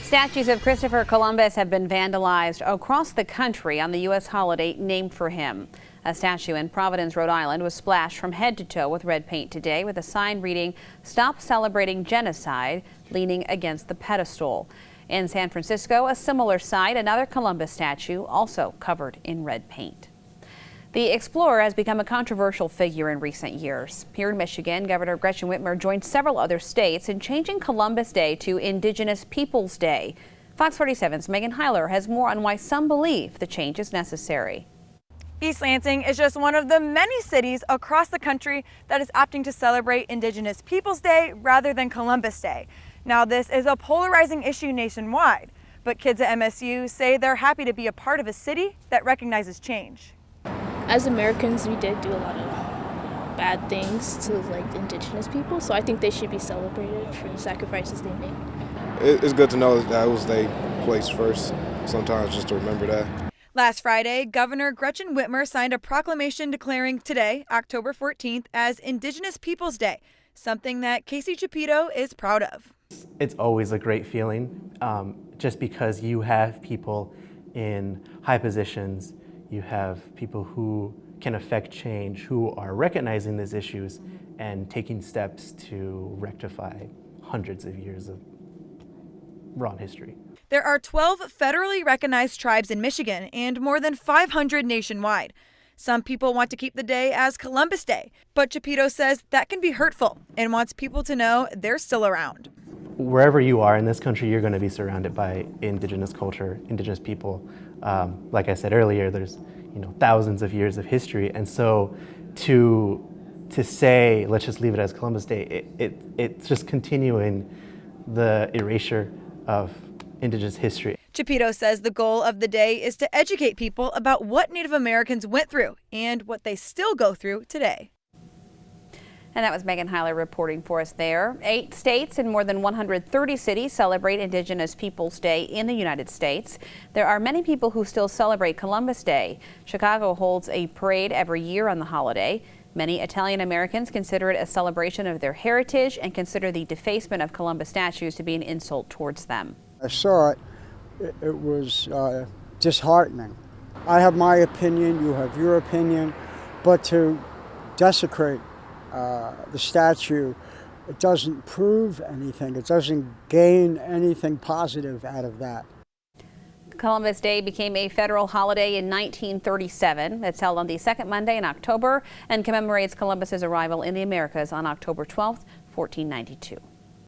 Statues of Christopher Columbus have been vandalized across the country on the U.S. holiday named for him. A statue in Providence, Rhode Island was splashed from head to toe with red paint today with a sign reading, "Stop Celebrating Genocide," leaning against the pedestal. In San Francisco, a similar sight, another Columbus statue also covered in red paint. The explorer has become a controversial figure in recent years. Here in Michigan, Governor Gretchen Whitmer joined several other states in changing Columbus Day to Indigenous Peoples Day. Fox 47's Megan Heiler has more on why some believe the change is necessary. East Lansing is just one of the many cities across the country that is opting to celebrate Indigenous Peoples Day rather than Columbus Day. Now, this is a polarizing issue nationwide, but kids at MSU say they're happy to be a part of a city that recognizes change. As Americans, we did do a lot of bad things to Indigenous people, so I think they should be celebrated for the sacrifices they made. It's good to know that it was their place first, sometimes just to remember that. Last Friday, Governor Gretchen Whitmer signed a proclamation declaring today, October 14th, as Indigenous Peoples Day, something that Casey Chapito is proud of. It's always a great feeling, just because you have people in high positions, you have people who can affect change, who are recognizing these issues and taking steps to rectify hundreds of years of wrong history. There are 12 federally recognized tribes in Michigan and more than 500 nationwide. Some people want to keep the day as Columbus Day, but Chapito says that can be hurtful and wants people to know they're still around. Wherever you are in this country, you're going to be surrounded by Indigenous culture, Indigenous people. Like I said earlier, there's thousands of years of history, and so to say let's just leave it as Columbus Day, it's just continuing the erasure of Indigenous history. Chapito says the goal of the day is to educate people about what Native Americans went through and what they still go through today. And that was Megan Heiler reporting for us there. 8 states and more than 130 cities celebrate Indigenous Peoples Day in the United States. There are many people who still celebrate Columbus Day. Chicago holds a parade every year on the holiday. Many Italian Americans consider it a celebration of their heritage and consider the defacement of Columbus statues to be an insult towards them. I saw it. It was disheartening. I have my opinion, you have your opinion, but to desecrate the statue, it doesn't prove anything. It doesn't gain anything positive out of that. Columbus Day became a federal holiday in 1937. It's held on the second Monday in October and commemorates Columbus's arrival in the Americas on October 12th, 1492.